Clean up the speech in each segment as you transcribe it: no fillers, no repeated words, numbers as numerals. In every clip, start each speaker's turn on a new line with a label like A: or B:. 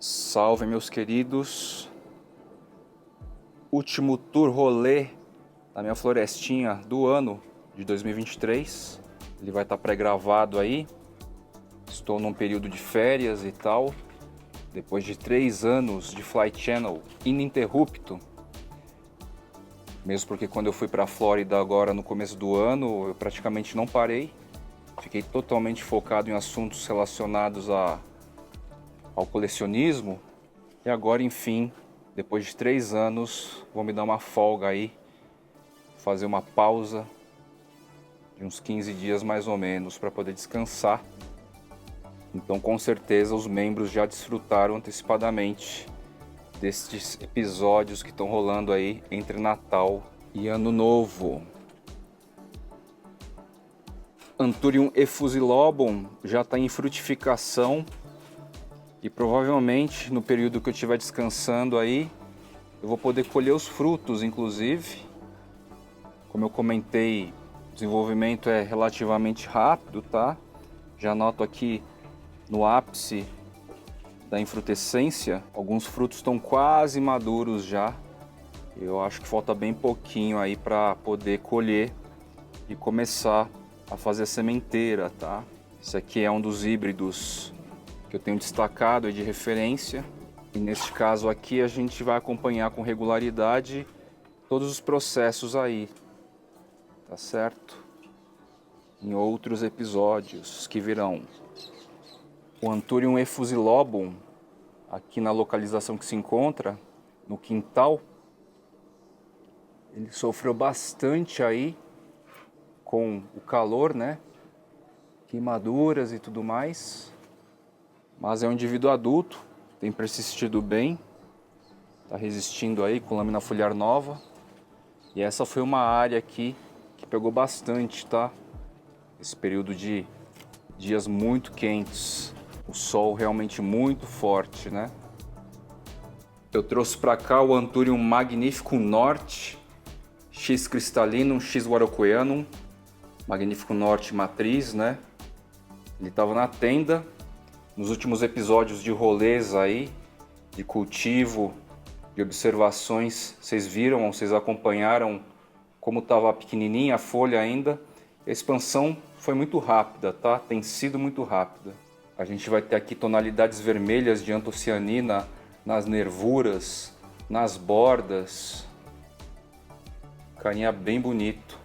A: Salve, meus queridos. Último tour rolê da minha florestinha do ano de 2023. Ele vai estar pré-gravado aí. Estou num período de férias e tal. Depois de 3 anos de Fly Channel ininterrupto. Mesmo porque quando eu fui para a Flórida agora no começo do ano, eu praticamente não parei. Fiquei totalmente focado em assuntos relacionados ao colecionismo. E agora, enfim, depois de 3 anos, vou me dar uma folga aí, fazer uma pausa de uns 15 dias mais ou menos para poder descansar. Então, com certeza, os membros já desfrutaram antecipadamente destes episódios que estão rolando aí entre Natal e Ano Novo. Anthurium effusilobum já está em frutificação. E provavelmente no período que eu estiver descansando aí, eu vou poder colher os frutos, inclusive. Como eu comentei, o desenvolvimento é relativamente rápido, tá? Já noto aqui no ápice da infrutescência, alguns frutos estão quase maduros já. Eu acho que falta bem pouquinho aí para poder colher e começar a fazer a sementeira, tá? Esse aqui é um dos híbridos que eu tenho destacado de referência, e neste caso aqui a gente vai acompanhar com regularidade todos os processos aí, tá certo? Em outros episódios que virão. O Anthurium effusilobum, aqui na localização que se encontra, no quintal, ele sofreu bastante aí com o calor, né? Queimaduras e tudo mais. Mas é um indivíduo adulto, tem persistido bem, está resistindo aí com lâmina foliar nova. E essa foi uma área aqui que pegou bastante, tá? Esse período de dias muito quentes, o sol realmente muito forte, né? Eu trouxe para cá o Anthurium magnificum norte, X cristallinum, X warocqueanum, magnificum norte matriz, né? Ele estava na tenda. Nos últimos episódios de rolês aí, de cultivo, de observações, vocês viram, vocês acompanharam como estava pequenininha a folha ainda. A expansão foi muito rápida, tá? Tem sido muito rápida. A gente vai ter aqui tonalidades vermelhas de antocianina nas nervuras, nas bordas. Carinha bem bonito,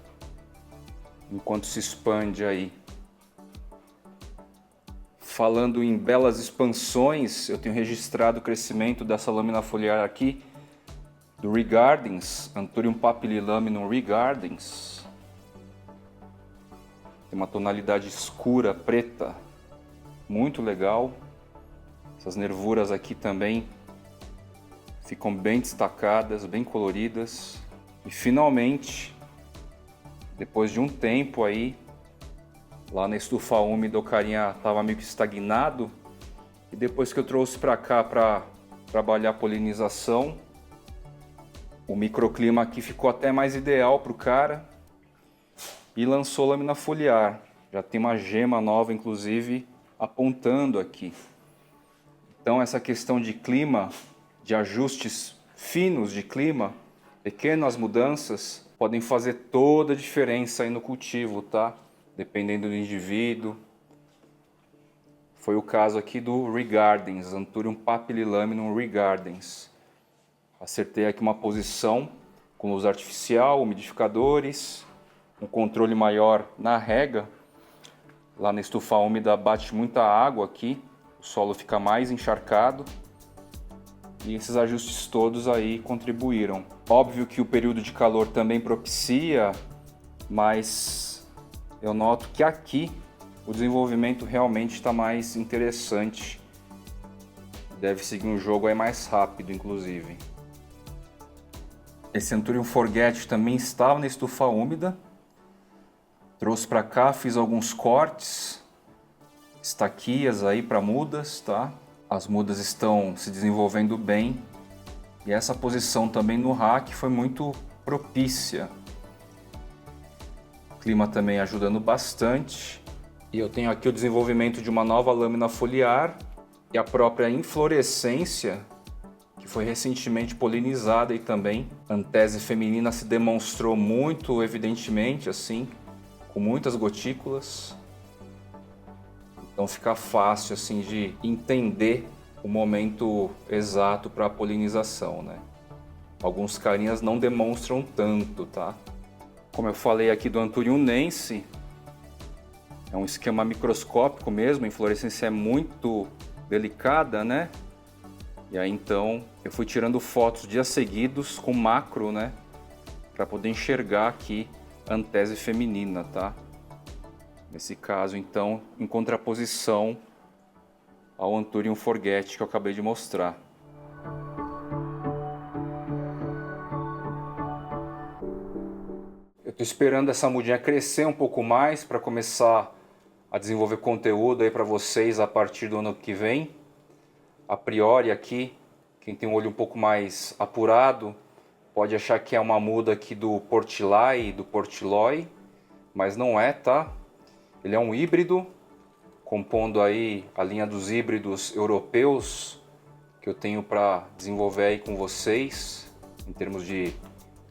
A: enquanto se expande aí. Falando em belas expansões, eu tenho registrado o crescimento dessa lâmina foliar aqui, do Regardens, Anthurium papillilaminum Regardens. Tem uma tonalidade escura, preta, muito legal. Essas nervuras aqui também ficam bem destacadas, bem coloridas. E finalmente, depois de um tempo aí, lá na estufa úmida o carinha estava meio que estagnado. E depois que eu trouxe para cá para trabalhar a polinização, o microclima aqui ficou até mais ideal para o cara. E lançou lâmina foliar. Já tem uma gema nova, inclusive, apontando aqui. Então essa questão de clima, de ajustes finos de clima, pequenas mudanças, podem fazer toda a diferença aí no cultivo, tá? Dependendo do indivíduo. Foi o caso aqui do Regardens, Anthurium papillilaminum Regardens. Acertei aqui uma posição com luz artificial, umidificadores, um controle maior na rega. Lá na estufa úmida bate muita água aqui, o solo fica mais encharcado. E esses ajustes todos aí contribuíram. Óbvio que o período de calor também propicia, mas eu noto que aqui o desenvolvimento realmente está mais interessante. Deve seguir um jogo aí mais rápido, inclusive. Esse Anthurium Forget também estava na estufa úmida. Trouxe para cá, fiz alguns cortes, estaquias aí para mudas, tá? As mudas estão se desenvolvendo bem. E essa posição também no rack foi muito propícia. Clima também ajudando bastante. E eu tenho aqui o desenvolvimento de uma nova lâmina foliar, E a própria inflorescência, que foi recentemente polinizada e também a antese feminina se demonstrou muito evidentemente assim, com muitas gotículas. Então fica fácil assim de entender o momento exato para a polinização, né? Alguns carinhas não demonstram tanto, tá? Como eu falei aqui do Anthurium nense, é um esquema microscópico mesmo, a inflorescência é muito delicada, né? E aí então eu fui tirando fotos dias seguidos com macro, né? Para poder enxergar aqui a antese feminina, tá? Nesse caso então, em contraposição ao Anthurium forget que eu acabei de mostrar. Eu estou esperando essa mudinha crescer um pouco mais para começar a desenvolver conteúdo aí para vocês a partir do ano que vem. A priori aqui, quem tem um olho um pouco mais apurado pode achar que é uma muda aqui do Portulae e do Portilloy, mas não é, tá? Ele é um híbrido, compondo aí a linha dos híbridos europeus que eu tenho para desenvolver aí com vocês, em termos de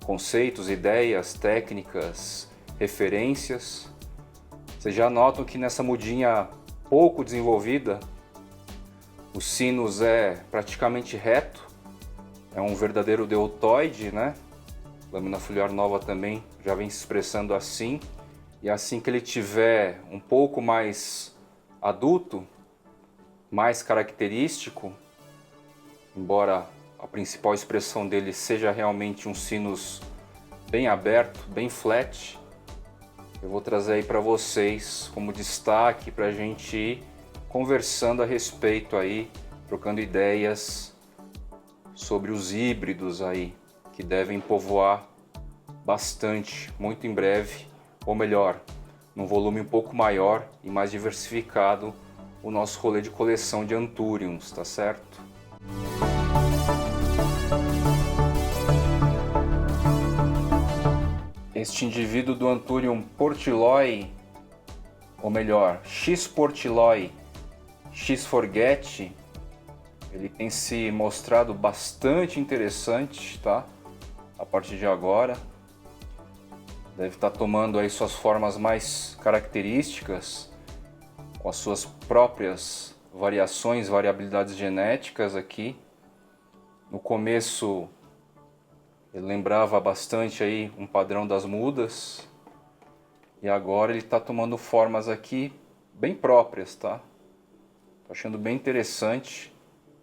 A: conceitos, ideias, técnicas, referências. Vocês já notam que nessa mudinha pouco desenvolvida, o sinus é praticamente reto, é um verdadeiro deltoide, né? A lâmina foliar nova também já vem se expressando assim. E assim que ele tiver um pouco mais adulto, mais característico, embora a principal expressão dele seja realmente um sinus bem aberto, bem flat, eu vou trazer aí para vocês como destaque para a gente ir conversando a respeito aí, trocando ideias sobre os híbridos aí que devem povoar bastante, muito em breve, ou melhor, num volume um pouco maior e mais diversificado, o nosso rolê de coleção de Anthuriums, tá certo? Este indivíduo do Anthurium Portilloy, ou melhor, X Portilloy, X Forget, ele tem se mostrado bastante interessante, tá? A partir de agora, deve estar tomando aí suas formas mais características, com as suas próprias variações, variabilidades genéticas aqui. No começo ele lembrava bastante aí um padrão das mudas, e agora ele está tomando formas aqui bem próprias, tá? Tô achando bem interessante.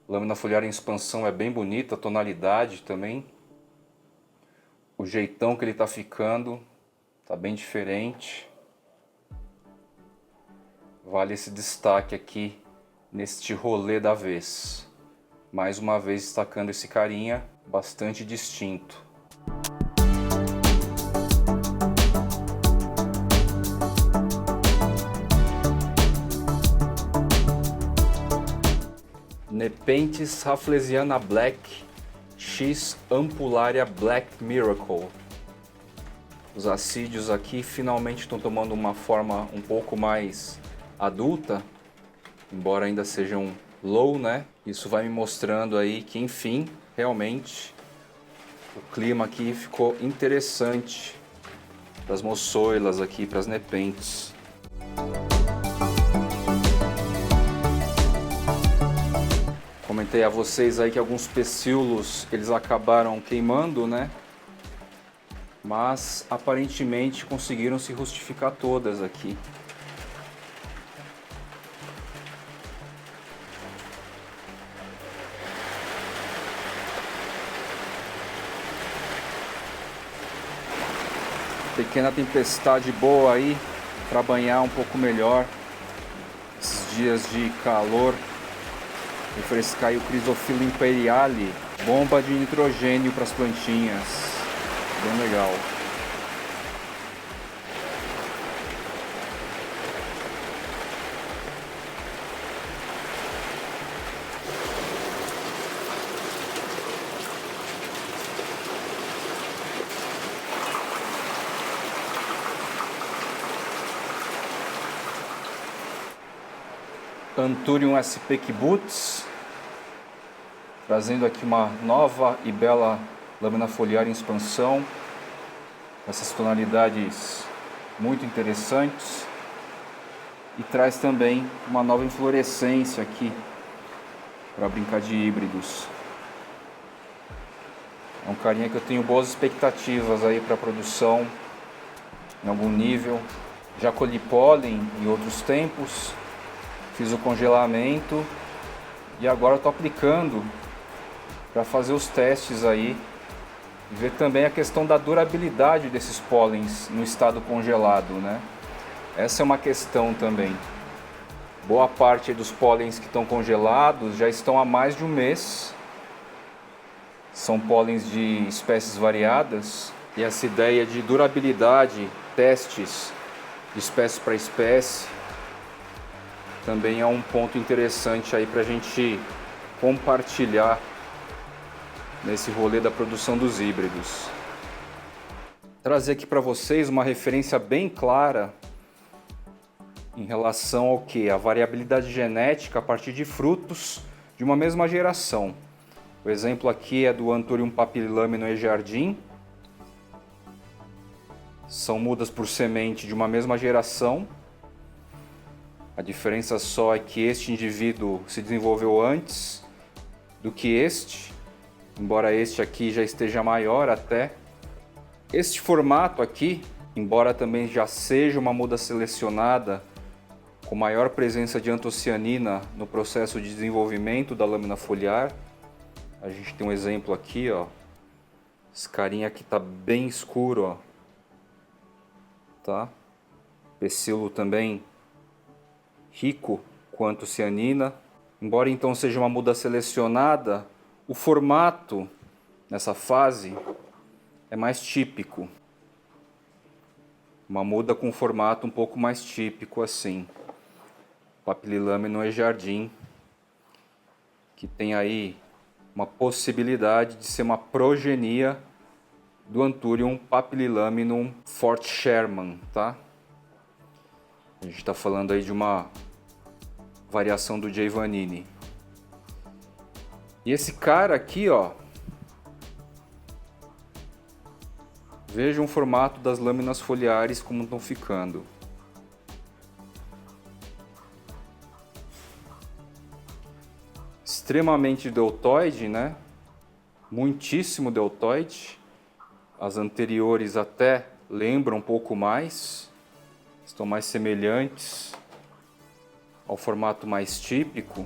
A: A lâmina foliar em expansão é bem bonita, a tonalidade também. O jeitão que ele está ficando tá bem diferente. Vale esse destaque aqui neste rolê da vez. Mais uma vez destacando esse carinha bastante distinto. Nepenthes rafflesiana Black X Ampullaria Black Miracle. Os assídios aqui finalmente estão tomando uma forma um pouco mais adulta, embora ainda sejam low, né? Isso vai me mostrando aí que, enfim, realmente o clima aqui ficou interessante para as moçoilas aqui, para as nepenthes. Comentei a vocês aí que alguns pecíolos eles acabaram queimando, né? Mas aparentemente conseguiram se rustificar todas aqui. Pequena tempestade boa aí para banhar um pouco melhor esses dias de calor. Refrescar aí o Chrysophyllum imperiale, bomba de nitrogênio para as plantinhas, bem legal. Anthurium SP Kibbutz, trazendo aqui uma nova e bela lâmina foliar em expansão, essas tonalidades muito interessantes, e traz também uma nova inflorescência aqui para brincar de híbridos. É um carinha que eu tenho boas expectativas aí para produção em algum nível. Já colhi pólen em outros tempos, fiz o congelamento e agora estou aplicando para fazer os testes aí e ver também a questão da durabilidade desses pólens no estado congelado, né? Essa é uma questão também. Boa parte dos pólens que estão congelados já estão há mais de um mês. São pólens de espécies variadas e essa ideia de durabilidade, testes de espécie para espécie, também é um ponto interessante aí para a gente compartilhar nesse rolê da produção dos híbridos. Trazer aqui para vocês uma referência bem clara em relação ao que? A variabilidade genética a partir de frutos de uma mesma geração. O exemplo aqui é do Anthurium papillamino ejardim. São mudas por semente de uma mesma geração. A diferença só é que este indivíduo se desenvolveu antes do que este, embora este aqui já esteja maior até. Este formato aqui, embora também já seja uma muda selecionada com maior presença de antocianina no processo de desenvolvimento da lâmina foliar, a gente tem um exemplo aqui, ó. Esse carinha aqui tá bem escuro, ó. Tá? Pecíolo também rico com antocianina. Embora então seja uma muda selecionada, o formato nessa fase é mais típico. Uma muda com formato um pouco mais típico assim. Papillamino ejardim, que tem aí uma possibilidade de ser uma progenia do Anthurium papillamino Fort Sherman, tá? A gente está falando aí de uma variação do J. Vanini. E esse cara aqui, ó, vejam o formato das lâminas foliares como estão ficando. Extremamente deltoide, né? Muitíssimo deltoide. As anteriores até lembram um pouco mais, estão mais semelhantes ao formato mais típico.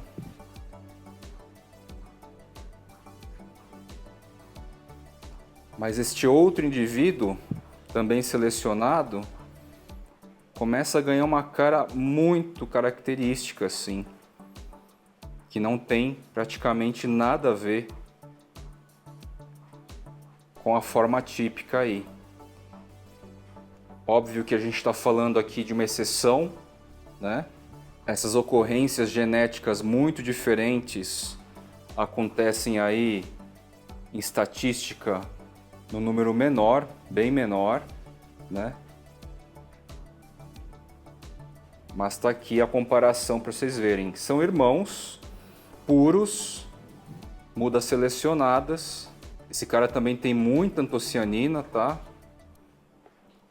A: Mas este outro indivíduo, também selecionado, começa a ganhar uma cara muito característica assim, que não tem praticamente nada a ver com a forma típica aí. Óbvio que a gente está falando aqui de uma exceção, né? Essas ocorrências genéticas muito diferentes acontecem aí em estatística no número menor, bem menor, né? Mas está aqui a comparação para vocês verem. São irmãos puros, mudas selecionadas. Esse cara também tem muita antocianina, tá?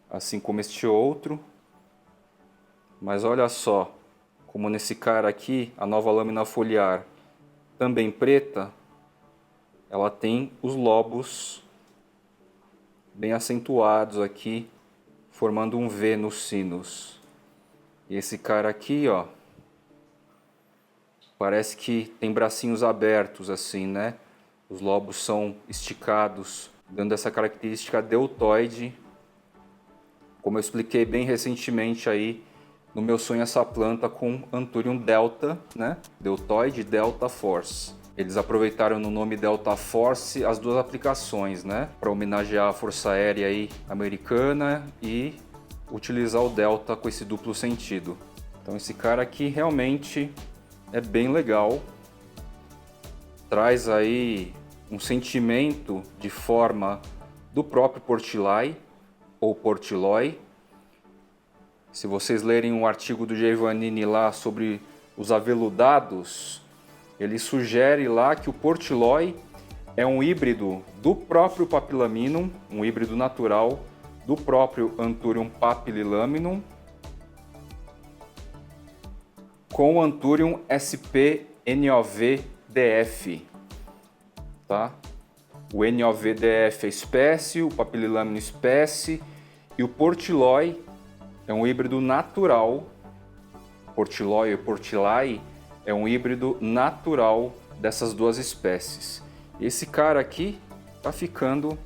A: Assim como este outro. Mas olha só, como nesse cara aqui, a nova lâmina foliar também preta, ela tem os lobos bem acentuados aqui, formando um V nos sinos. E esse cara aqui, ó, parece que tem bracinhos abertos assim, né? Os lobos são esticados, dando essa característica deltoide, como eu expliquei bem recentemente aí no meu Sonho Essa Planta com Anthurium delta, né? Deltoide Delta Force. Eles aproveitaram no nome Delta Force as duas aplicações, né? Para homenagear a Força Aérea aí americana e utilizar o delta com esse duplo sentido. Então esse cara aqui realmente é bem legal. Traz aí um sentimento de forma do próprio Portilai ou Portilloy. Se vocês lerem um artigo do J. Vanini lá sobre os aveludados, ele sugere lá que o Portulói é um híbrido do próprio Papilaminum, um híbrido natural do próprio Anthurium papillilaminum com o Anthurium sp NOV-DF, tá? O NOV-DF é espécie, o Papillilaminum espécie e o Portulói é um híbrido natural. Portulói e Portulae é um híbrido natural dessas duas espécies. Esse cara aqui tá ficando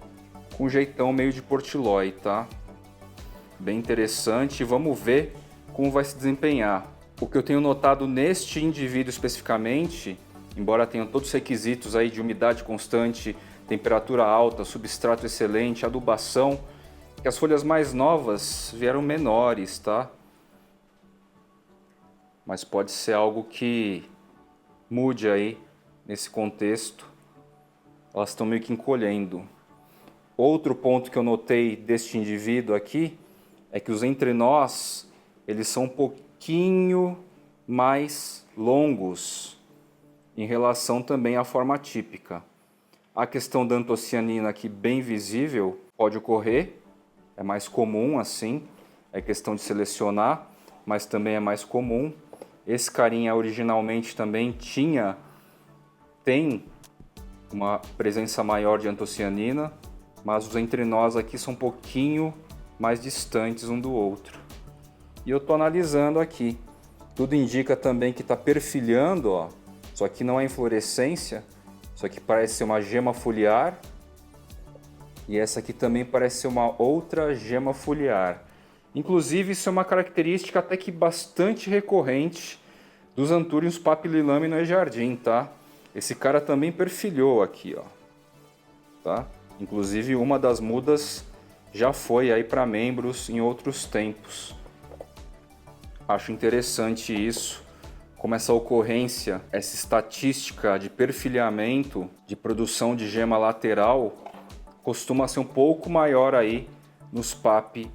A: com um jeitão meio de Portulói, tá? Bem interessante. Vamos ver como vai se desempenhar. O que eu tenho notado neste indivíduo especificamente, embora tenha todos os requisitos aí de umidade constante, temperatura alta, substrato excelente, adubação, que as folhas mais novas vieram menores, tá? Mas pode ser algo que mude aí nesse contexto. Elas estão meio que encolhendo. Outro ponto que eu notei deste indivíduo aqui é que os entrenós, eles são um pouquinho mais longos em relação também à forma típica. A questão da antocianina aqui bem visível pode ocorrer, é mais comum assim, é questão de selecionar, mas também é mais comum. Esse carinha originalmente também tem uma presença maior de antocianina, mas os entrenós aqui são um pouquinho mais distantes um do outro. E eu estou analisando aqui. Tudo indica também que está perfilhando, ó. Isso aqui não é inflorescência, isso aqui parece ser uma gema foliar. E essa aqui também parece ser uma outra gema foliar. Inclusive, isso é uma característica até que bastante recorrente dos Anthuriums papillilaminum e jardim, tá? Esse cara também perfilhou aqui, ó. Tá? Inclusive, uma das mudas já foi aí para membros em outros tempos. Acho interessante isso, como essa ocorrência, essa estatística de perfilhamento, de produção de gema lateral, costuma ser um pouco maior aí nos papi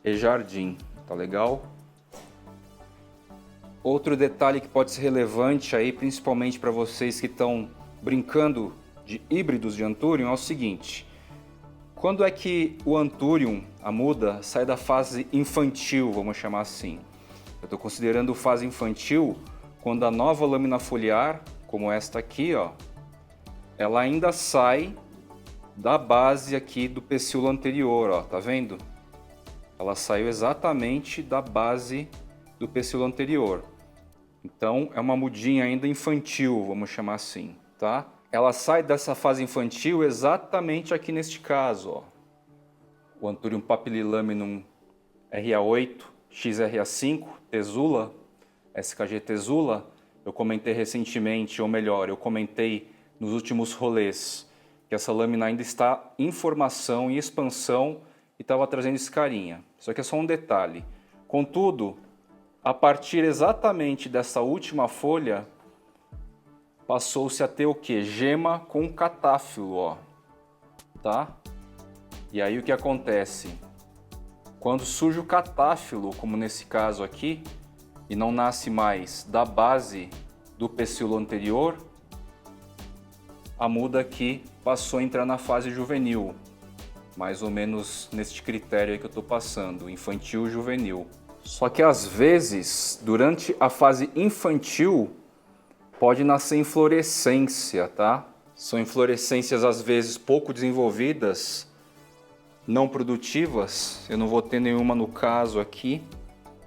A: e jardim, tá legal? Outro detalhe que pode ser relevante aí, principalmente para vocês que estão brincando de híbridos de Anthurium, é o seguinte: quando é que o Anthurium, a muda, sai da fase infantil, vamos chamar assim? Eu estou considerando fase infantil quando a nova lâmina foliar, como esta aqui, ó, ela ainda sai da base aqui do pecíolo anterior, ó, tá vendo? Ela saiu exatamente da base do pecíolo anterior. Então é uma mudinha ainda infantil, vamos chamar assim, tá? Ela sai dessa fase infantil exatamente aqui neste caso, ó. O Anthurium papillilaminum RA8, XRA5, Tesula, SKG Tesula, eu comentei recentemente, ou melhor, eu comentei nos últimos rolês, que essa lâmina ainda está em formação, em expansão, e estava trazendo esse carinha. Isso aqui é só um detalhe. Contudo, a partir exatamente dessa última folha, passou-se a ter o que? Gema com catáfilo, ó. Tá? E aí o que acontece? Quando surge o catáfilo, como nesse caso aqui, e não nasce mais da base do pecíolo anterior, a muda aqui passou a entrar na fase juvenil, mais ou menos neste critério aí que eu estou passando, infantil juvenil. Só que às vezes, durante a fase infantil, pode nascer inflorescência, tá? São inflorescências às vezes pouco desenvolvidas, não produtivas. Eu não vou ter nenhuma no caso aqui,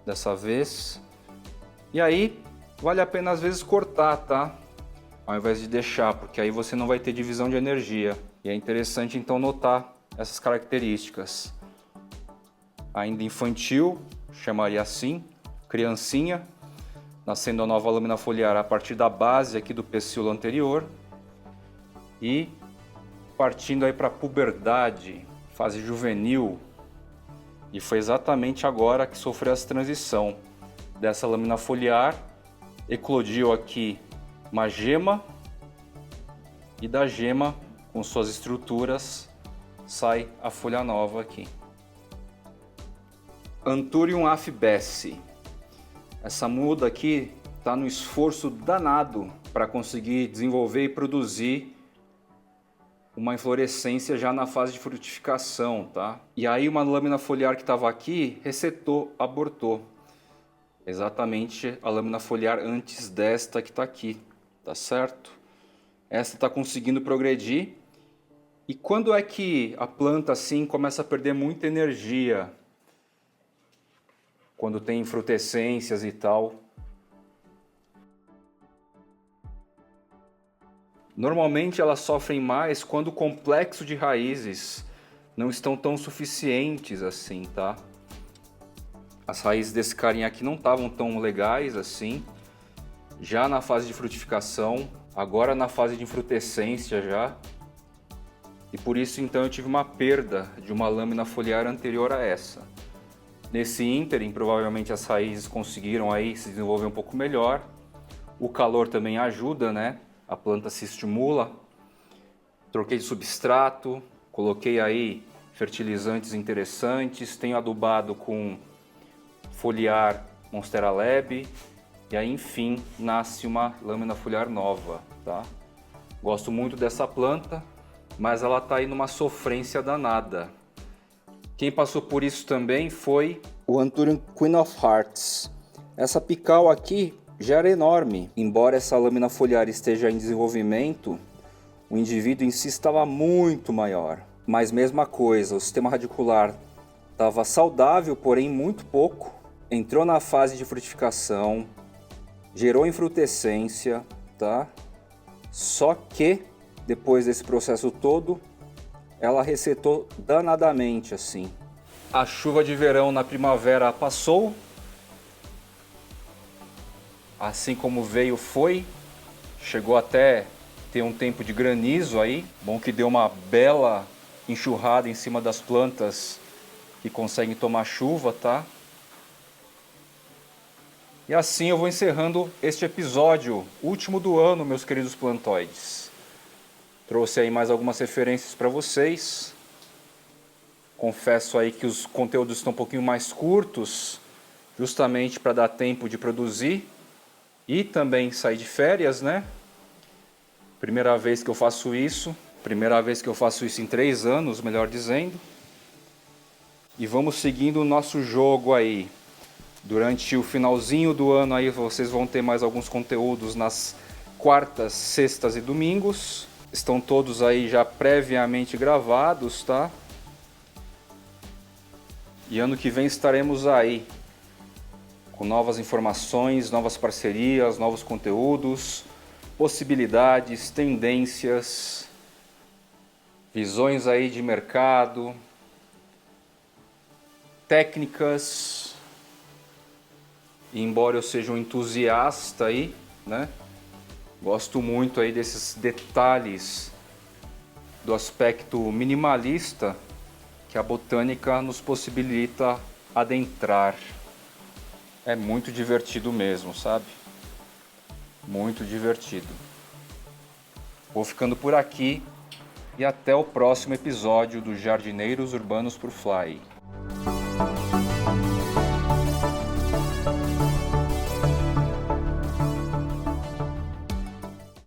A: dessa vez. E aí, vale a pena às vezes cortar, tá? Ao invés de deixar, porque aí você não vai ter divisão de energia. E é interessante então notar essas características. Ainda infantil, chamaria assim, criancinha, nascendo a nova lâmina foliar a partir da base aqui do pecíolo anterior e partindo aí para a puberdade, fase juvenil, e foi exatamente agora que sofreu essa transição dessa lâmina foliar, eclodiu aqui uma gema e da gema com suas estruturas sai a folha nova aqui. Anthurium afibesse. Essa muda aqui está no esforço danado para conseguir desenvolver e produzir uma inflorescência já na fase de frutificação, tá? E aí uma lâmina foliar que estava aqui ressetou, abortou. Exatamente a lâmina foliar antes desta que está aqui, tá certo? Essa está conseguindo progredir. E quando é que a planta assim começa a perder muita energia? Quando tem frutescências e tal. Normalmente elas sofrem mais quando o complexo de raízes não estão tão suficientes assim, tá? As raízes desse carinha aqui não estavam tão legais assim, já na fase de frutificação, agora na fase de infrutescência já. E por isso então eu tive uma perda de uma lâmina foliar anterior a essa. Nesse ínterim, provavelmente as raízes conseguiram aí se desenvolver um pouco melhor. O calor também ajuda, né? A planta se estimula. Troquei de substrato, coloquei aí fertilizantes interessantes, tenho adubado com foliar Monstera Lab e aí enfim nasce uma lâmina foliar nova, tá? Gosto muito dessa planta, mas ela tá aí numa sofrência danada. Quem passou por isso também foi o Anthurium Queen of Hearts. Essa pical aqui já era enorme, embora essa lâmina foliar esteja em desenvolvimento, o indivíduo em si estava muito maior. Mas mesma coisa, o sistema radicular estava saudável, porém muito pouco. Entrou na fase de frutificação, gerou infrutescência, tá? Só que depois desse processo todo, ela ressetou danadamente assim. A chuva de verão na primavera passou, assim como veio foi, chegou até ter um tempo de granizo aí, bom que deu uma bela enxurrada em cima das plantas que conseguem tomar chuva, tá? E assim eu vou encerrando este episódio, último do ano, meus queridos plantoides. Trouxe aí mais algumas referências para vocês. Confesso aí que os conteúdos estão um pouquinho mais curtos, justamente para dar tempo de produzir e também sair de férias, né? Primeira vez que eu faço isso em 3 anos, melhor dizendo. E vamos seguindo o nosso jogo aí. Durante o finalzinho do ano aí vocês vão ter mais alguns conteúdos nas quartas, sextas e domingos. Estão todos aí já previamente gravados, tá? E ano que vem estaremos aí com novas informações, novas parcerias, novos conteúdos, possibilidades, tendências, visões aí de mercado, técnicas. E embora eu seja um entusiasta aí, né? Gosto muito aí desses detalhes do aspecto minimalista que a botânica nos possibilita adentrar. É muito divertido mesmo, sabe? Muito divertido. Vou ficando por aqui e até o próximo episódio do Jardineiros Urbanos por Fly.